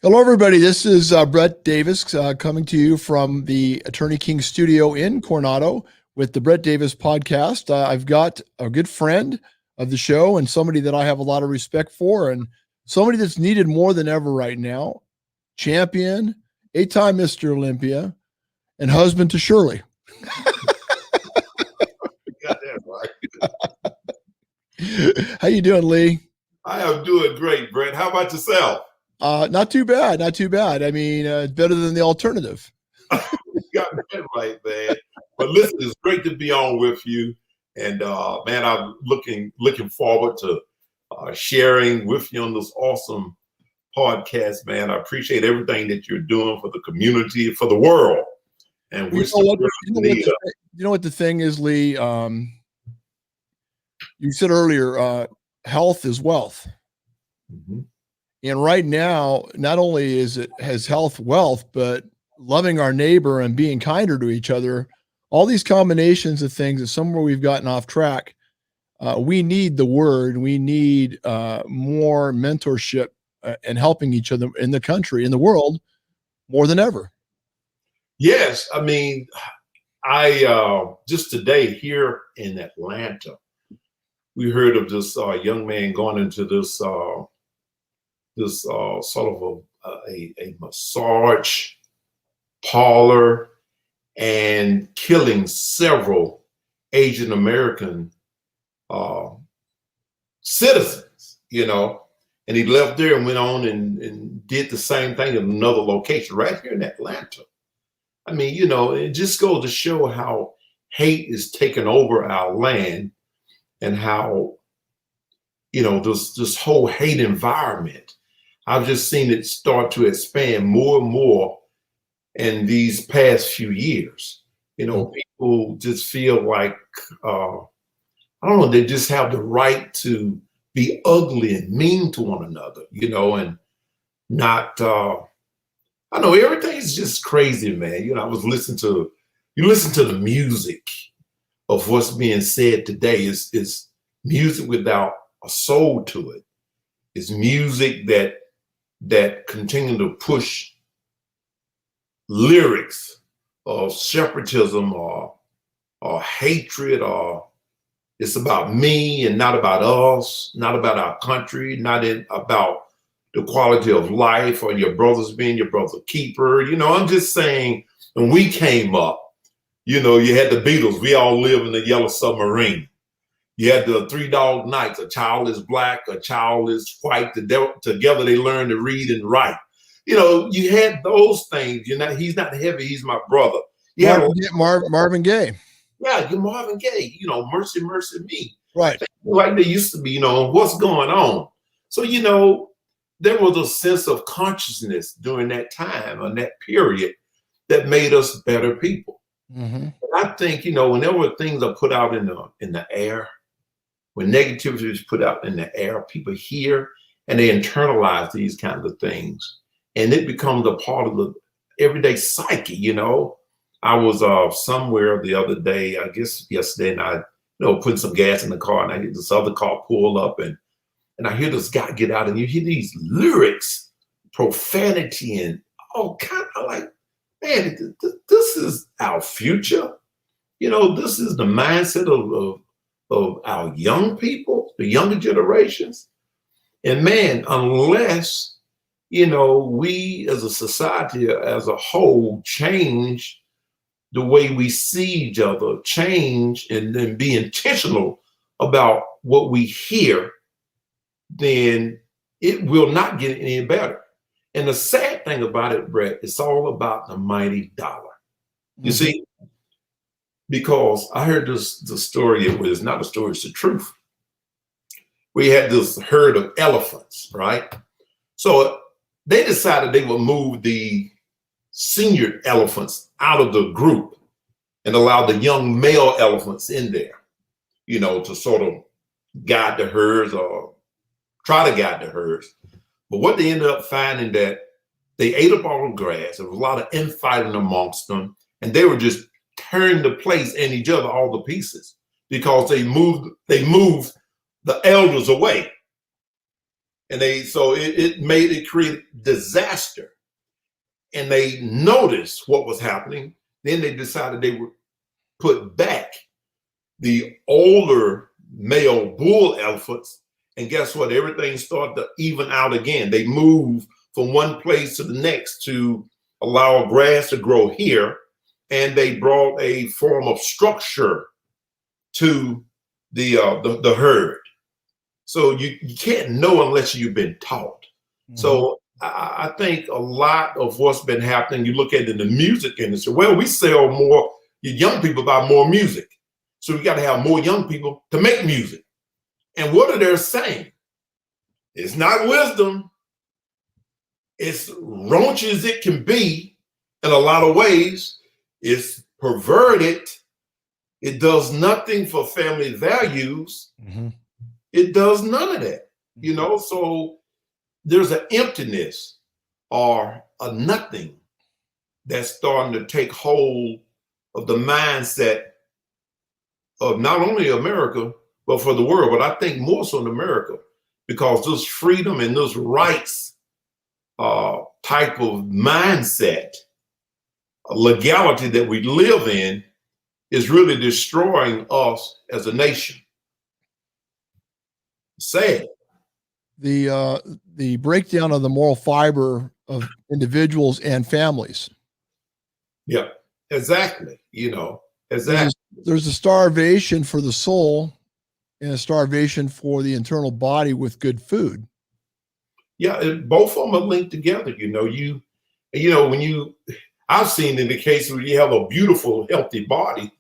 Hello, everybody. This is Brett Davis coming to you from the Attorney King studio in Coronado with the Brett Davis podcast. I've got a good friend of the show and somebody that I have a lot of respect for and somebody that's needed more than ever right now. Champion, 8-time Mr. Olympia, and husband to Shirley. Got that right. How you doing, Lee? I am doing great, Brett. How about yourself? Not too bad. Not too bad. I mean, better than the alternative. You got that right, man. But listen, it's great to be on with you. And man, I'm looking forward to sharing with you on this awesome podcast, man. I appreciate everything that you're doing for the community, for the world. And we're you know what the thing is, Lee? You said earlier, health is wealth. Mm-hmm. And right now, not only has health wealth, but loving our neighbor and being kinder to each other, all these combinations of things that somewhere we've gotten off track. We need the word. We need more mentorship and helping each other in the country, in the world, more than ever. Yes. I mean, I just today here in Atlanta, we heard of this young man going into this sort of a massage parlor and killing several Asian American citizens, and he left there and went on and did the same thing in another location right here in Atlanta. I mean, it just goes to show how hate is taking over our land and how, this whole hate environment, I've just seen it start to expand more and more in these past few years. People just feel like, I don't know, they just have the right to be ugly and mean to one another, and not, I know everything's just crazy, man. I was listening to, you listen to the music of what's being said today is music without a soul to it. It's music that continue to push lyrics of separatism or hatred, or it's about me and not about us, not about our country, not about the quality of life or your brothers being your brother keeper. I'm just saying, when we came up, you had the Beatles, we all live in the Yellow Submarine. You had the Three Dog Nights, a child is black, a child is white, together they learn to read and write. You had those things. He's not heavy, he's my brother. Marvin Gaye. Yeah, you're Marvin Gaye, Mercy, Mercy Me. Right. Like they used to be, what's going on? So, there was a sense of consciousness during that time and that period that made us better people. Mm-hmm. I think, whenever things are put out in the air, when negativity is put out in the air, people hear and they internalize these kinds of things, and it becomes a part of the everyday psyche. I was somewhere the other day, I guess yesterday, and I putting some gas in the car, and I hear this other car pull up, and I hear this guy get out, and you hear these lyrics, profanity, and all kind of like, man, this is our future. This is the mindset of our young people, the younger generations. And man, unless, we as a society, as a whole, change the way we see each other, change and then be intentional about what we hear, then it will not get any better. And the sad thing about it, Brett, it's all about the mighty dollar. You see, because I heard the story, it's not a story, it's the truth. We had this herd of elephants, right? So they decided they would move the senior elephants out of the group and allow the young male elephants in there, to sort of guide the herds or try to guide the herds. But what they ended up finding that they ate up all the grass. There was a lot of infighting amongst them, and they were just tearing the place and each other all to pieces because they moved the elders away. And it created disaster. And they noticed what was happening. Then they decided they would put back the older male bull elephants. And guess what? Everything started to even out again. They moved from one place to the next to allow grass to grow here. And they brought a form of structure to the herd. So you can't know unless you've been taught. Mm-hmm. So I think a lot of what's been happening, you look at it in the music industry, well, we sell more, young people buy more music. So we got to have more young people to make music. And what are they saying? It's not wisdom. It's raunchy as it can be in a lot of ways. It's perverted. It does nothing for family values. Mm-hmm. It does none of that, you know? So there's an emptiness or a nothing that's starting to take hold of the mindset of not only America, but for the world. But I think more so in America, because this freedom and this rights type of mindset, legality that we live in is really destroying us as a nation. Sad. The breakdown of the moral fiber of individuals and families. Yeah, exactly. You know, exactly. There's a starvation for the soul and a starvation for the internal body with good food. Yeah, both of them are linked together. You know, I've seen in the case where you have a beautiful, healthy body,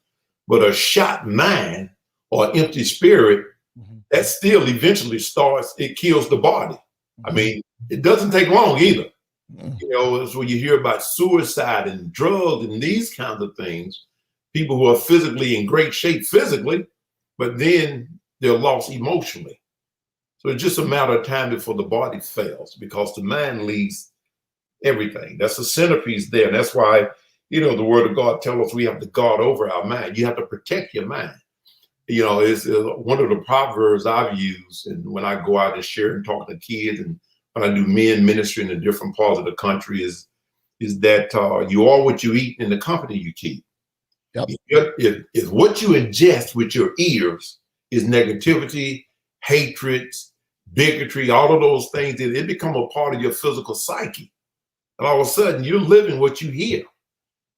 but a shot mind or empty spirit, mm-hmm. that still eventually it kills the body. Mm-hmm. I mean, it doesn't take long either. Mm-hmm. You know, it's when you hear about suicide and drugs and these kinds of things, people who are physically in great shape physically, but then they're lost emotionally. So it's just a matter of time before the body fails, because the mind leads everything. That's the centerpiece there. And that's why, you know, the word of God tells us we have to guard over our mind. You have to protect your mind. You know, it's one of the proverbs I've used, and when I go out and share and talk to kids, and when I do men ministry in the different parts of the country, is that you are what you eat in the company you keep. Yep. If what you ingest with your ears is negativity, hatred, bigotry, all of those things, it become a part of your physical psyche. And all of a sudden, you're living what you hear.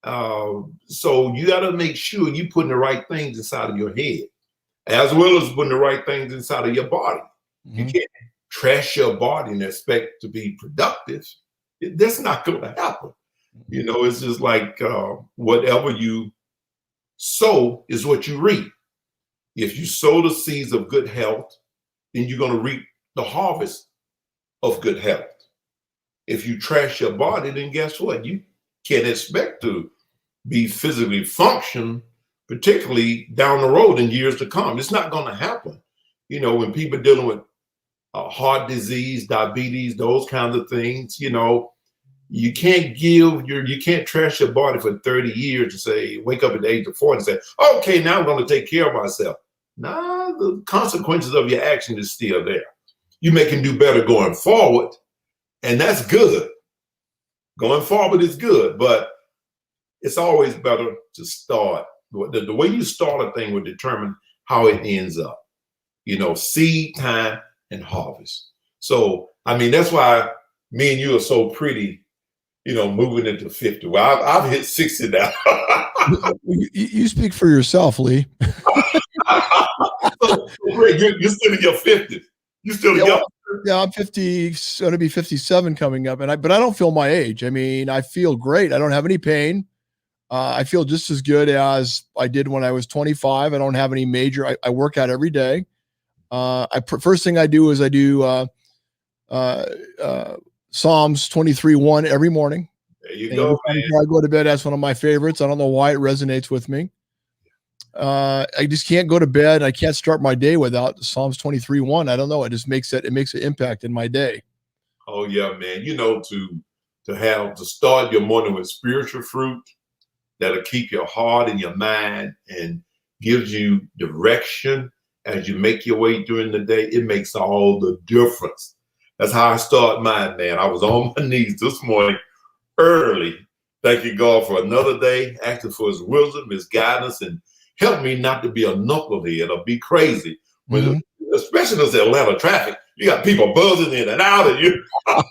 So you got to make sure you're putting the right things inside of your head, as well as putting the right things inside of your body. Mm-hmm. You can't trash your body and expect to be productive. That's not going to happen. Mm-hmm. You know, it's just like whatever you sow is what you reap. If you sow the seeds of good health, then you're going to reap the harvest of good health. If you trash your body, then guess what? You can't expect to be physically function, particularly down the road in years to come. It's not going to happen. You know, when people are dealing with heart disease, diabetes, those kinds of things, you know, you can't trash your body for 30 years and say, wake up at the age of 40 and say, okay, now I'm going to take care of myself. Nah, the consequences of your action is still there. You can do better going forward, and that's good. Going forward is good, but it's always better to start. The way you start a thing will determine how it ends up. You know, seed time and harvest. So, I mean, that's why me and you are so pretty, you know, moving into 50. Well, I've hit 60 now. You speak for yourself, Lee. You're still in your 50s. You're still young. Yeah, I'm 50, going to be 57 coming up, but I don't feel my age. I mean, I feel great. I don't have any pain. I feel just as good as I did when I was 25. I don't have any major. I work out every day. First thing I do is I do Psalms 23:1 every morning. There you go. I go to bed. That's one of my favorites. I don't know why it resonates with me. I just can't go to bed. I can't start my day without Psalms 23:1. I don't know. It just makes an impact in my day. Oh yeah, man. You know, to start your morning with spiritual fruit that'll keep your heart and your mind and gives you direction as you make your way during the day. It makes all the difference. That's how I start mine, man. I was on my knees this morning early, thanking God for another day, asking for his wisdom, his guidance, and help me not to be a knucklehead or be crazy. When, especially in this Atlanta traffic, you got people buzzing in and out of you. Oh,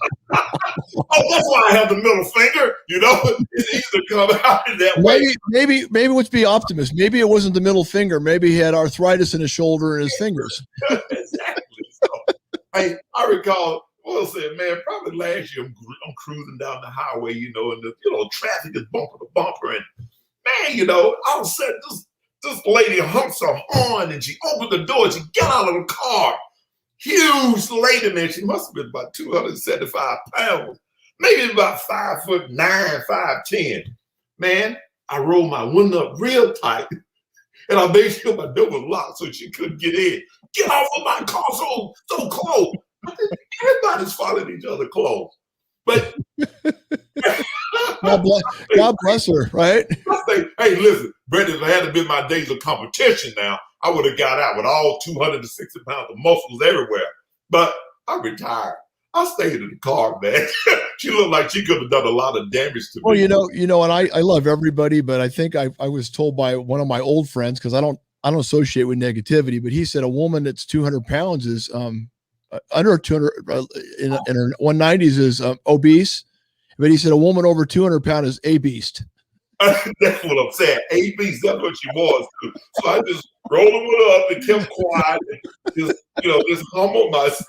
that's why I have the middle finger. You know, it's easy to come out in that way. Maybe let's be optimists. Maybe it wasn't the middle finger. Maybe he had arthritis in his shoulder and his fingers. Exactly. So, I recall, well, said, man, probably last year I'm cruising down the highway, you know, and the traffic is bumper to bumper, and man, you know, all of a sudden this lady honks her horn and she opened the door and she got out of the car. Huge lady, man. She must have been about 275 pounds, maybe about 5'9", 5'10". Man, I rolled my window up real tight and I made sure my door was locked so she couldn't get in. Get off of my car so close. Everybody's following each other close. But God bless her, right? I say, hey, listen, Brett, if it hadn't been my days of competition now, I would have got out with all 260 pounds of muscles everywhere. But I retired. I stayed in the car, man. She looked like she could have done a lot of damage to me. Well, and I love everybody, but I think I was told by one of my old friends, because I don't associate with negativity, but he said a woman that's 200 pounds is under 200 in her 190s is obese, but he said a woman over 200 pounds is a beast. That's what I'm saying. A beast, that's what she was. So I just rolled it up and kept quiet and just humbled myself.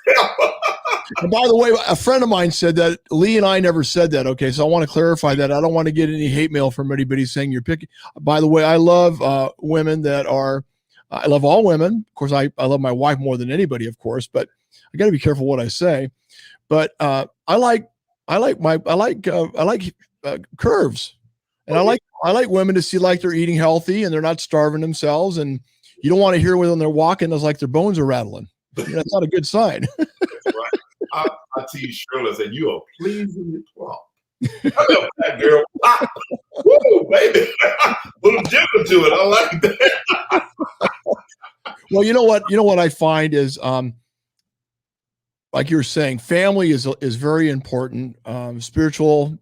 And by the way, a friend of mine said that. Lee and I never said that. Okay, so I want to clarify that. I don't want to get any hate mail from anybody saying you're picking. By the way, I love women that are. I love all women. Of course, I love my wife more than anybody, of course. But I got to be careful what I say. But I like curves. And I like women to see like they're eating healthy and they're not starving themselves. And you don't want to hear when they're walking, it's like their bones are rattling. That's not a good sign. That's right. I tell you, Shirley, I said, you are pleasingly plump. I know that girl. Woo, baby. Little jiggle to it. I like that. Well, you know what I find is, like you were saying, family is very important. Spiritual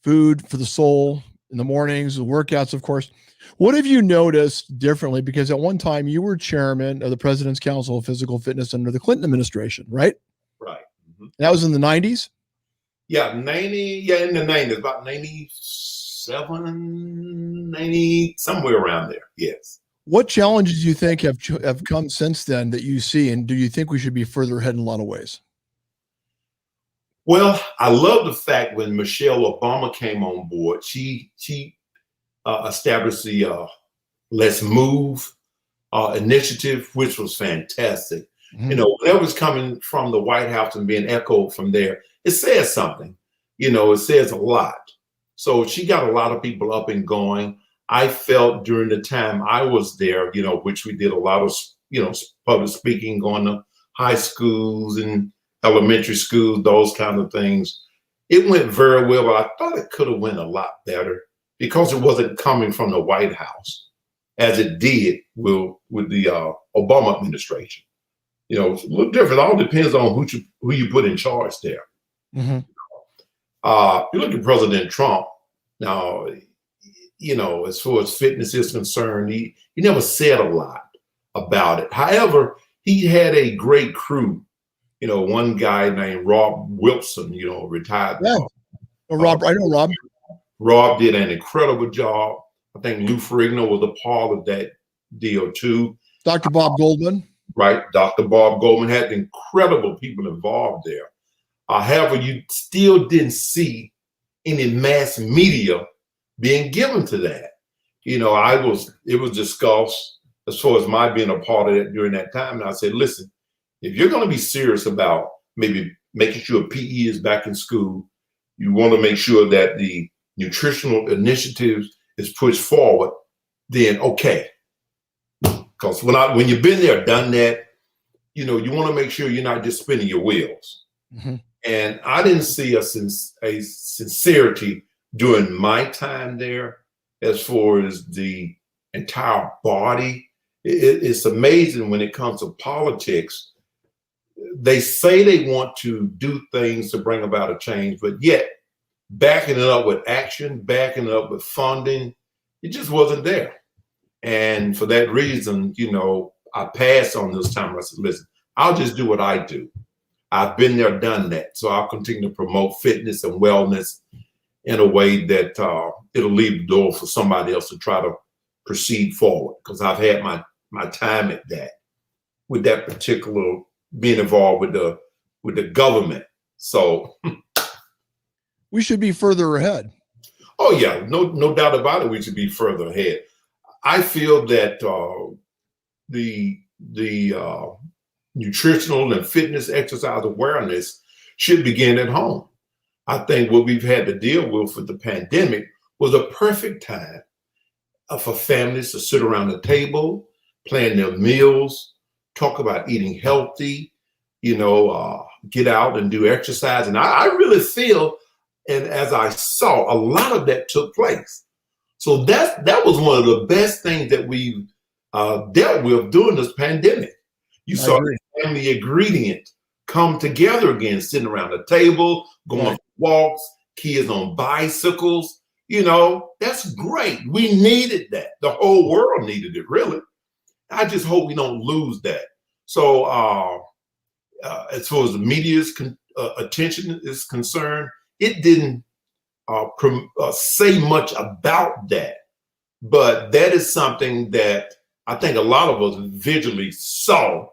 food for the soul in the mornings, the workouts, of course. What have you noticed differently? Because at one time you were chairman of the President's Council of Physical Fitness under the Clinton administration, right? Right. Mm-hmm. That was in the 90s? Yeah, in the 90s, about 97, 90, somewhere around there. Yes. What challenges do you think have come since then that you see, and do you think we should be further ahead in a lot of ways? Well, I love the fact when Michelle Obama came on board, she established the Let's Move initiative, which was fantastic. Mm-hmm. That was coming from the White House and being echoed from there. It says something, it says a lot. So she got a lot of people up and going. I felt during the time I was there, which we did a lot of, public speaking, going to high schools and elementary schools, those kind of things. It went very well, but I thought it could have went a lot better because it wasn't coming from the White House as it did with the Obama administration. It's a little different. It all depends on who you put in charge there. Mm-hmm. You look at President Trump now, as far as fitness is concerned, he never said a lot about it. However, he had a great crew. One guy named Rob Wilson, retired. Yeah. Rob, I know Rob. Rob did an incredible job. I think Lou Ferrigno was a part of that deal too. Dr. Bob Goldman. Right. Dr. Bob Goldman had incredible people involved there. However, you still didn't see any mass media being given to that. It was discussed as far as my being a part of it during that time. And I said, listen, if you're going to be serious about maybe making sure PE is back in school, you want to make sure that the nutritional initiatives is pushed forward, then okay. Because when you've been there, done that, you want to make sure you're not just spinning your wheels. Mm-hmm. And I didn't see a sincerity during my time there as far as the entire body. It's amazing when it comes to politics. they say they want to do things to bring about a change, but yet backing it up with action, backing it up with funding, it just wasn't there. And for that reason, I passed on this time. I said, listen, I'll just do what I do. I've been there, done that. So I'll continue to promote fitness and wellness in a way that it'll leave the door for somebody else to try to proceed forward. Because I've had my time at that, with that particular being involved with the government. So we should be further ahead. Oh yeah, no doubt about it. We should be further ahead. I feel that the nutritional and fitness exercise awareness should begin at home. I think what we've had to deal with the pandemic was a perfect time for families to sit around the table, plan their meals, talk about eating healthy, get out and do exercise. And I really feel, and as I saw, a lot of that took place. So that was one of the best things that we dealt with during this pandemic. You saw the family ingredient come together again, sitting around the table, going for walks, kids on bicycles. That's great. We needed that. The whole world needed it, really. I just hope we don't lose that. So as far as the media's attention is concerned, it didn't say much about that. But that is something that I think a lot of us visually saw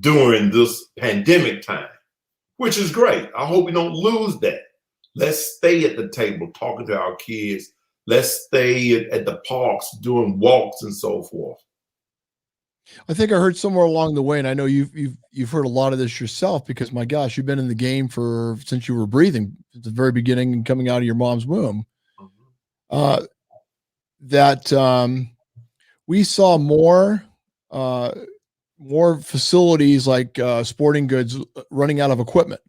during this pandemic time, which is great. I hope we don't lose that. Let's stay at the table talking to our kids. Let's stay at the parks doing walks and so forth. I think I heard somewhere along the way, and I know you've heard a lot of this yourself, because my gosh, you've been in the game since you were breathing at the very beginning and coming out of your mom's womb. That we saw more facilities like sporting goods running out of equipment.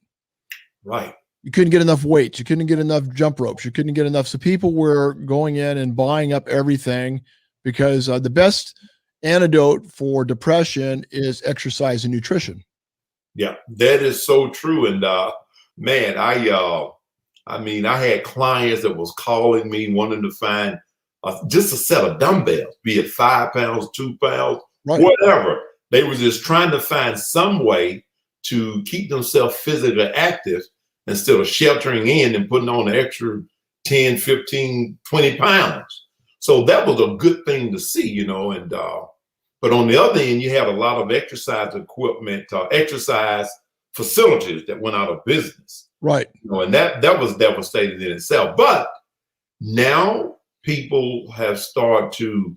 Right. You couldn't get enough weights. You couldn't get enough jump ropes. You couldn't get enough. So people were going in and buying up everything, because the best antidote for depression is exercise and nutrition. Yeah, that is so true. And man, I had clients that was calling me wanting to find just a set of dumbbells, be it 5 pounds, 2 pounds, whatever. They were just trying to find some way to keep themselves physically active instead of sheltering in and putting on an extra 10, 15, 20 pounds. So that was a good thing to see, and but on the other end, you have a lot of exercise equipment, exercise facilities that went out of business. Right. And that was devastating in itself. But now people have started to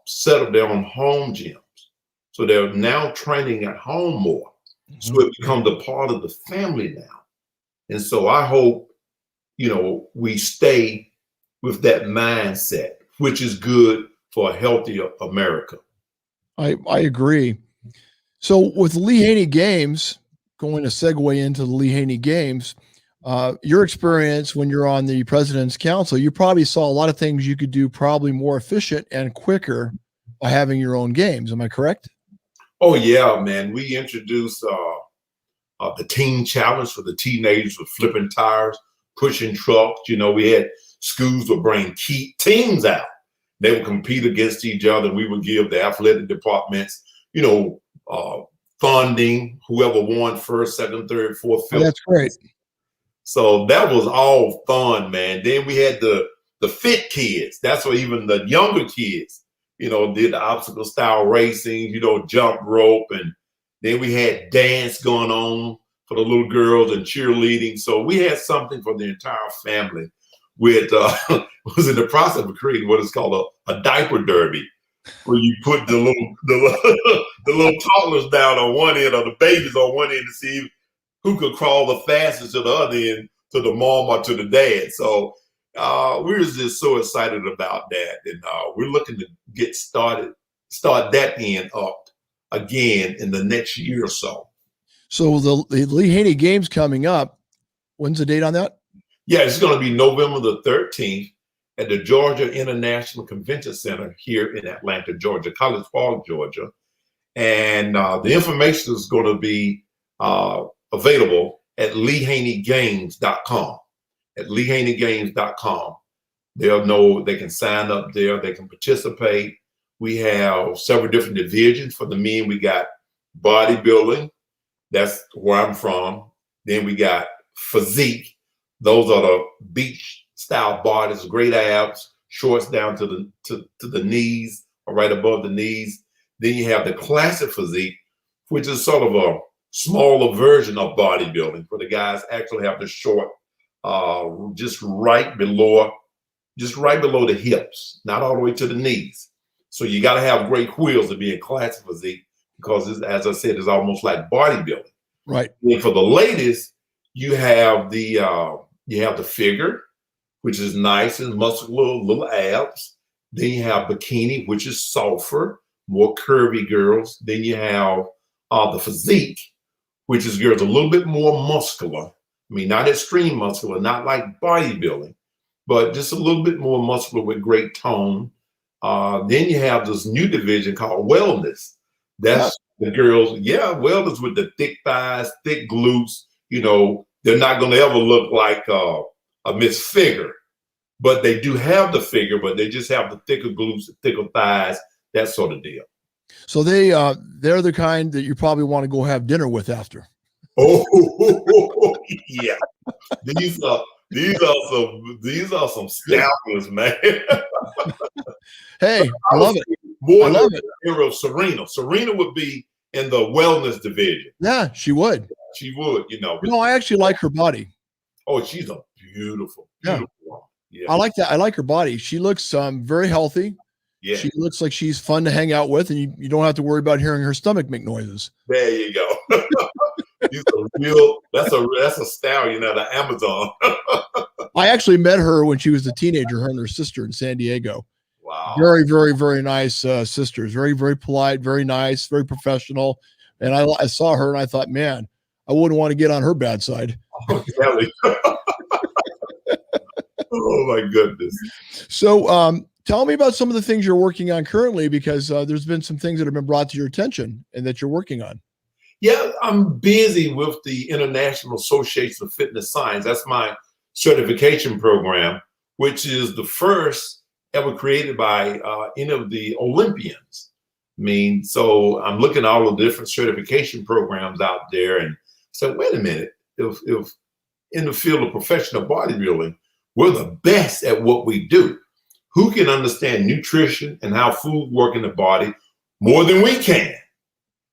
set up their own home gyms. So they're now training at home more. Mm-hmm. So it becomes a part of the family now. And so I hope, we stay with that mindset, which is good for a healthier America. I agree. So with the Lee Haney Games, going to segue into the Lee Haney Games, your experience when you're on the President's Council, you probably saw a lot of things you could do probably more efficient and quicker by having your own games. Am I correct? Oh yeah, man. We introduced the teen challenge for the teenagers with flipping tires, pushing trucks. We had schools would bring teams out. They would compete against each other. We would give the athletic departments, funding, whoever won first, second, third, fourth, fifth. Oh, that's great. So that was all fun, man. Then we had the fit kids. That's where even the younger kids, did the obstacle style racing, jump rope. And then we had dance going on for the little girls and cheerleading. So we had something for the entire family. With was in the process of creating what is called a diaper derby, where you put the little toddlers down on one end or the babies on one end to see who could crawl the fastest to the other end, to the mom or to the dad. So we're just so excited about that, and we're looking to start that end up again in the next year or so. So the Lee Haney Games coming up. When's the date on that? Yeah, it's going to be November the 13th at the Georgia International Convention Center here in Atlanta, Georgia, College Park, Georgia. And the information is going to be available at LeeHaneyGames.com. At LeeHaneyGames.com. They'll know they can sign up there. They can participate. We have several different divisions. For the men, we got bodybuilding. That's where I'm from. Then we got physique. Those are the beach style bodies, great abs, shorts down to the knees or right above the knees. Then you have the classic physique, which is sort of a smaller version of bodybuilding, where the guys actually have the short, just right below the hips, not all the way to the knees. So you got to have great wheels to be in classic physique, because it's, as I said, it's almost like bodybuilding. Right. And for the ladies, you have the figure, which is nice and muscular, little abs. Then you have bikini, which is softer, more curvy girls. Then you have the physique, which is girls a little bit more muscular. I mean, not extreme muscular, not like bodybuilding, but just a little bit more muscular with great tone. Then you have this new division called wellness. That's the girls, wellness with the thick thighs, thick glutes. You know, they're not going to ever look like a Miss Figure, but they do have the figure, but they just have the thicker glutes, the thicker thighs, that sort of deal. So they're the kind that you probably want to go have dinner with after. Oh, yeah. These are some stallions, man. Hey, I love it. More than the era of Serena. Serena would be in the wellness division. Yeah, she would. She would, you know. I actually like her body. Oh, she's a beautiful woman. Yeah. I like that. I like her body. She looks very healthy. Yeah. She looks like she's fun to hang out with, and you don't have to worry about hearing her stomach make noises. There you go. That's a stallion out of Amazon. I actually met her when she was a teenager, her and her sister in San Diego. Wow. Very, very, very nice sisters. Very, very polite, very nice, very professional. And I saw her and I thought, man, I wouldn't want to get on her bad side. Oh, Kelly. Oh my goodness. So tell me about some of the things you're working on currently, because there's been some things that have been brought to your attention and that you're working on. Yeah, I'm busy with the International Association of Fitness Science. That's my certification program, which is the first ever created by any of the Olympians. I mean, so I'm looking at all the different certification programs out there and said, wait a minute, if in the field of professional bodybuilding, we're the best at what we do. Who can understand nutrition and how food work in the body more than we can?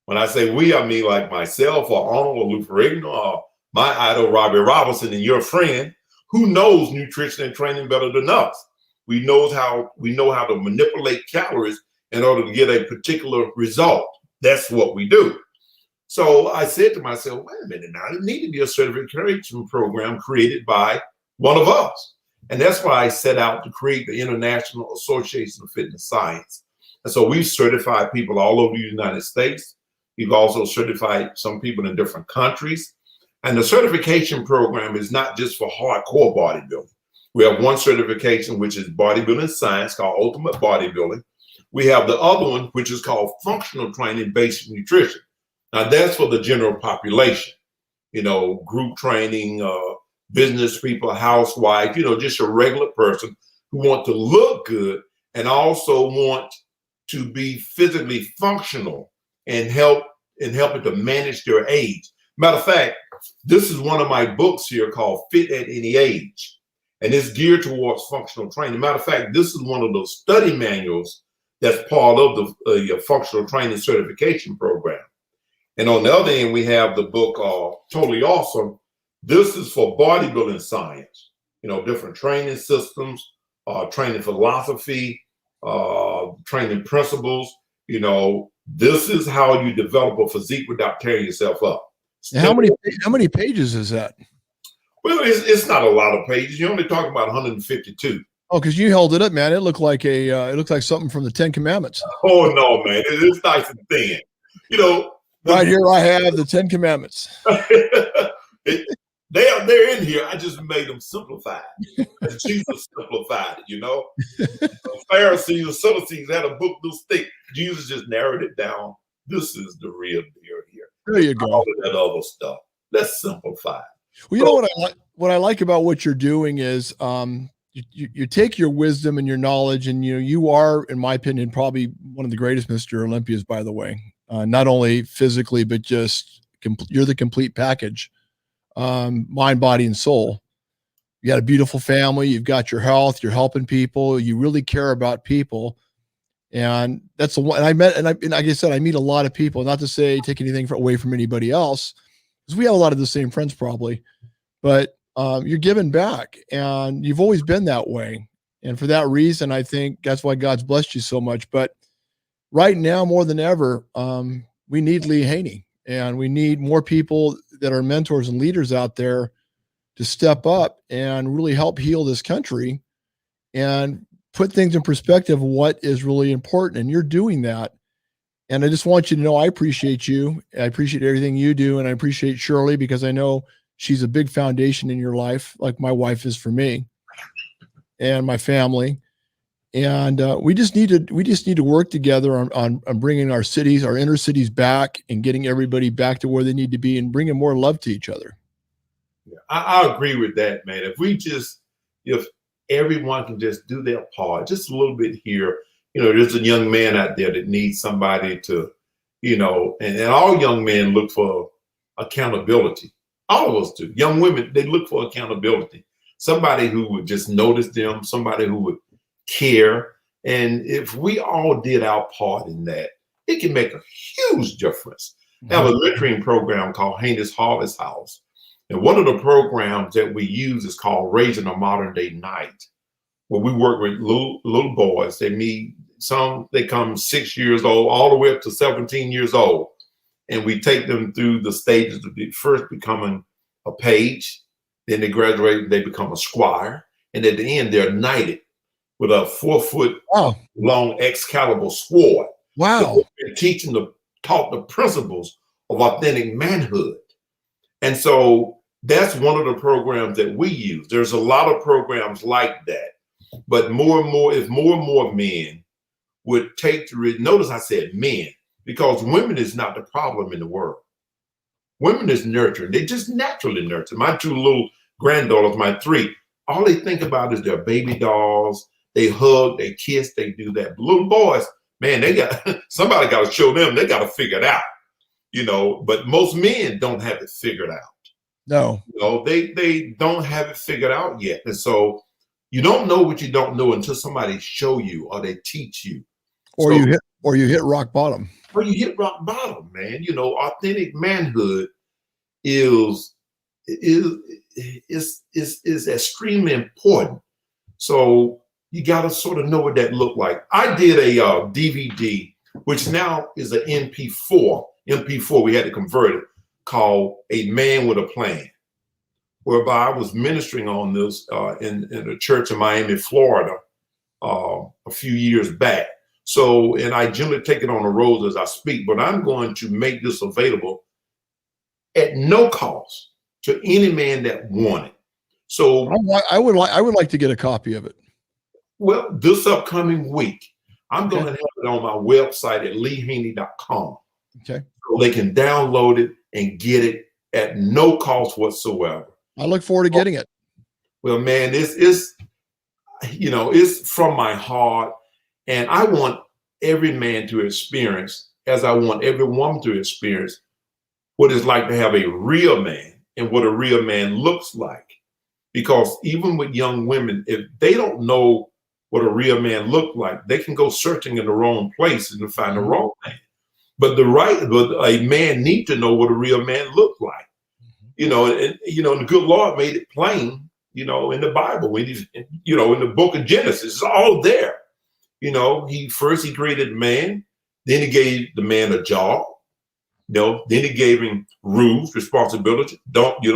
When I say we, I mean like myself or Arnold or Lou Ferrigno or my idol, Robbie Robinson, and your friend, who knows nutrition and training better than us. We know how to manipulate calories in order to get a particular result. That's what we do. So I said to myself, wait a minute now, there needs to be a certification program created by one of us. And that's why I set out to create the International Association of Fitness Science. And so we've certified people all over the United States. We've also certified some people in different countries. And the certification program is not just for hardcore bodybuilding. We have one certification, which is bodybuilding science, called Ultimate Bodybuilding. We have the other one, which is called Functional Training Basic Nutrition. Now that's for the general population, group training, business people, housewife, just a regular person who want to look good and also want to be physically functional and helping to manage their age. Matter of fact, this is one of my books here called Fit at Any Age, and it's geared towards functional training. Matter of fact, this is one of those study manuals that's part of the functional training certification program. And on the other end, we have the book Totally Awesome. This is for bodybuilding science, different training systems, training philosophy, training principles. This is how you develop a physique without tearing yourself up. How many pages is that? Well, it's not a lot of pages. You're only talking about 152. Oh, because you held it up, man. It looked like it looked like something from the Ten Commandments. Oh no, man! It's nice and thin. Right here, I have the 10 Commandments. They're in here. I just made them simplified. Jesus simplified it, The Pharisees and Sadducees had a book this thick. Jesus just narrowed it down This is the real deal here. There you go. All of that other stuff. Let's simplify. Well, you know what I like about what you're doing is you take your wisdom and your knowledge, and you are, in my opinion, probably one of the greatest Mr. Olympias, by the way, not only physically, but just you're the complete package, mind, body, and soul. You got a beautiful family. You've got your health. You're helping people. You really care about people. And that's the one. And like I said, I meet a lot of people, not to say take anything away from anybody else, because we have a lot of the same friends probably, but you're giving back, and you've always been that way. And for that reason, I think that's why God's blessed you so much. But right now, more than ever, we need Lee Haney, and we need more people that are mentors and leaders out there to step up and really help heal this country and put things in perspective of what is really important. And you're doing that. And I just want you to know, I appreciate you. I appreciate everything you do. And I appreciate Shirley, because I know she's a big foundation in your life, like my wife is for me and my family. And we just need to work together on bringing our cities, our inner cities back, and getting everybody back to where they need to be, and bringing more love to each other. Yeah, I agree with that, man. If everyone can just do their part, just a little bit here. There's a young man out there that needs somebody to, and all young men look for accountability. All of us do. Young women, they look for accountability. Somebody who would just notice them, somebody who would care. And if we all did our part in that, it can make a huge difference. I have a mentoring program called Haney's Harvest House. And one of the programs that we use is called Raising a Modern Day Knight, where we work with little boys. They come 6 years old, all the way up to 17 years old. And we take them through the stages of first becoming a page, then they graduate, they become a squire. And at the end, they're knighted with a 4-foot long Excalibur sword. Wow. So we're taught the principles of authentic manhood. And so that's one of the programs that we use. There's a lot of programs like that, but if more and more men would notice I said men, because women is not the problem in the world. Women is nurturing. They just naturally nurture. My 2 little granddaughters, my 3, all they think about is their baby dolls. They hug, they kiss, they do that. But little boys, man, somebody got to show them, they got to figure it out. But most men don't have it figured out. No. They don't have it figured out yet. And so you don't know what you don't know until somebody show you or they teach you. Or you hit rock bottom. Or you hit rock bottom, man. Authentic manhood is extremely important. So you got to sort of know what that looked like. I did a DVD, which now is an MP4. We had to convert it, called A Man with a Plan, whereby I was ministering on this in a church in Miami, Florida, a few years back. So, and I generally take it on the road as I speak, but I'm going to make this available at no cost to any man that want it. So I would like to get a copy of it. Well, this upcoming week, I'm going to have it on my website at leehaney.com. Okay. So they can download it and get it at no cost whatsoever. I look forward to getting it. Well, man, it's from my heart. And I want every man to experience, as I want every woman to experience, what it's like to have a real man and what a real man looks like. Because even with young women, if they don't know what a real man looked like, they can go searching in the wrong place and find the wrong man. But a man needs to know what a real man looked like. And the good Lord made it plain, in the Bible, in the book of Genesis, it's all there. He created man, then he gave the man a job, then he gave him rules, responsibility. Don't do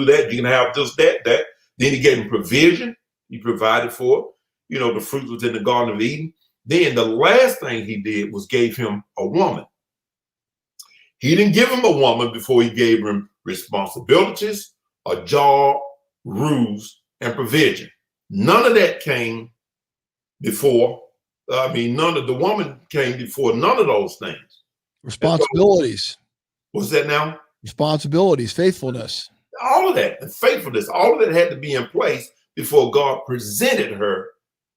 that. You can have this, that. Then he gave him provision. He provided for, the fruit was in the Garden of Eden. Then the last thing he did was gave him a woman. He didn't give him a woman before he gave him responsibilities, a job, rules, and provision. None of that came before. The woman came before none of those things. Responsibilities. What's that now? Responsibilities, faithfulness. All of that, and faithfulness, all of that had to be in place before God presented her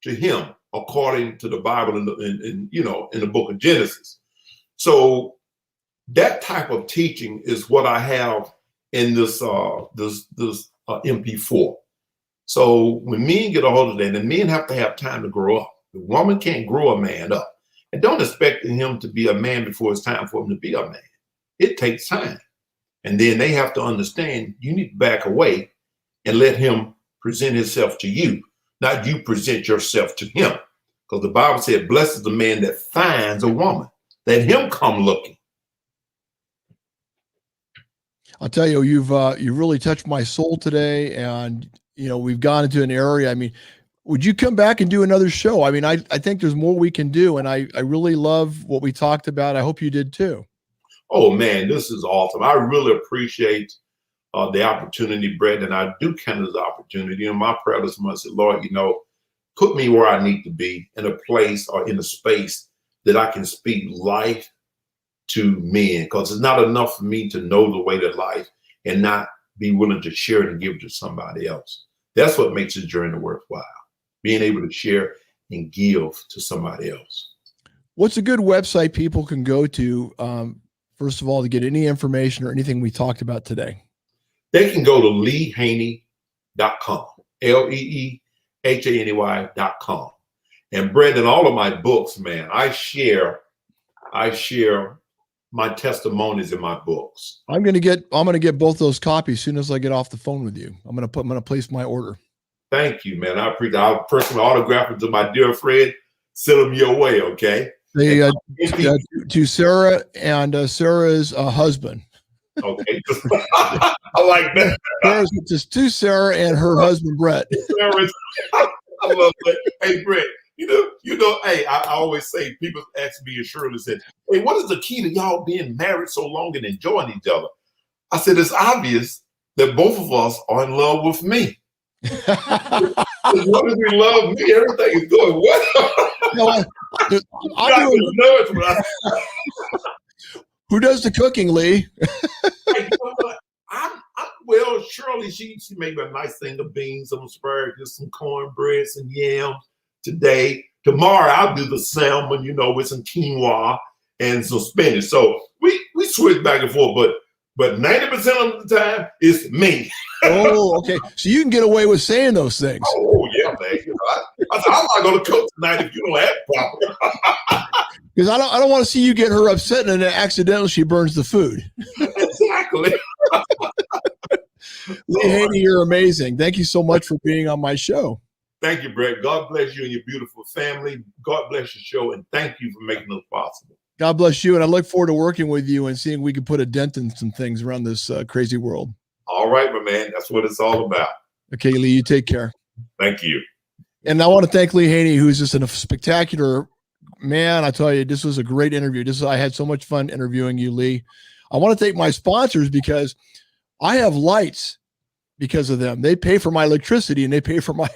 to him, according to the Bible in the book of Genesis. So that type of teaching is what I have in this MP4. So when men get a hold of that, and men have to have time to grow up. The woman can't grow a man up. And don't expect him to be a man before it's time for him to be a man. It takes time. And then they have to understand you need to back away and let him present himself to you, not you present yourself to him. Because the Bible said, blessed is the man that finds a woman. Let him come looking. I'll tell you, you've really touched my soul today. And, we've gone into an area. I mean, would you come back and do another show? I mean, I think there's more we can do. And I really love what we talked about. I hope you did too. Oh, man, this is awesome. I really appreciate the opportunity, Brett, and I do count it as an opportunity. And my prayer this month is, Lord, put me where I need to be, in a place or in a space that I can speak life to men, because it's not enough for me to know the way to life and not be willing to share it and give it to somebody else. That's what makes the journey worthwhile, being able to share and give to somebody else. What's a good website people can go to, first of all, to get any information or anything we talked about today? They can go to leehaney.com, LeeHaney.com. And Brett, in all of my books, man, I share my testimonies in my books. I'm gonna get both those copies as soon as I get off the phone with you. I'm gonna place my order. Thank you, man. I appreciate it. I'll personally autograph them to my dear friend. Send them your way, okay? To Sarah and Sarah's husband. Okay, I like that. Just to Sarah and her husband Brett. I love that. Hey, Brett. Hey, I always say, people ask me and Shirley said, hey, what is the key to y'all being married so long and enjoying each other? I said, it's obvious that both of us are in love with me. As long as we love me, everything is going well. Who does the cooking, Lee? Hey, well, Shirley, she made me a nice thing of beans, some asparagus, some cornbread, some yams today. Tomorrow I'll do the salmon, with some quinoa and some spinach. So we switch back and forth, but 90% of the time it's me. Oh, okay. So you can get away with saying those things. Oh yeah, man. I said, I'm not gonna cook tonight if you don't have proper. Because I don't want to see you get her upset and then accidentally she burns the food. Exactly. Lee Haney, you're amazing. Thank you so much for being on my show. Thank you, Brett. God bless you and your beautiful family. God bless your show, and thank you for making this possible. God bless you, and I look forward to working with you and seeing if we can put a dent in some things around this crazy world. All right, my man. That's what it's all about. Okay, Lee, you take care. Thank you. And I want to thank Lee Haney, who's just a spectacular man. I tell you, this was a great interview. I had so much fun interviewing you, Lee. I want to thank my sponsors because I have lights because of them. They pay for my electricity and they pay for my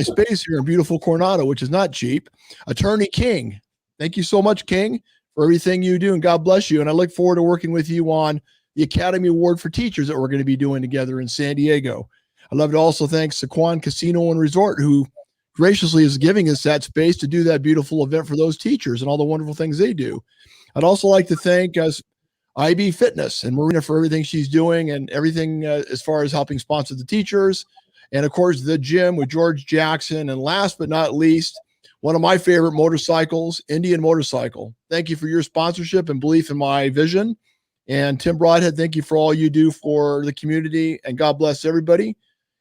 space here in beautiful Coronado, which is not cheap. Attorney King. Thank you so much, King, for everything you do, and God bless you. And I look forward to working with you on the Academy Award for Teachers that we're going to be doing together in San Diego. I'd love to also thank Saquon Casino and Resort, who graciously is giving us that space to do that beautiful event for those teachers and all the wonderful things they do. I'd also like to thank IB Fitness and Marina for everything she's doing and everything as far as helping sponsor the teachers. And of course, the gym with George Jackson. And last but not least, one of my favorite motorcycles, Indian Motorcycle. Thank you for your sponsorship and belief in my vision. And Tim Broadhead, thank you for all you do for the community. And God bless everybody.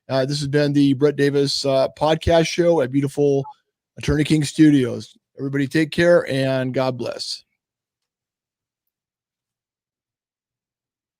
This has been the Brett Davis podcast show at beautiful Attorney King Studios. Everybody take care and God bless.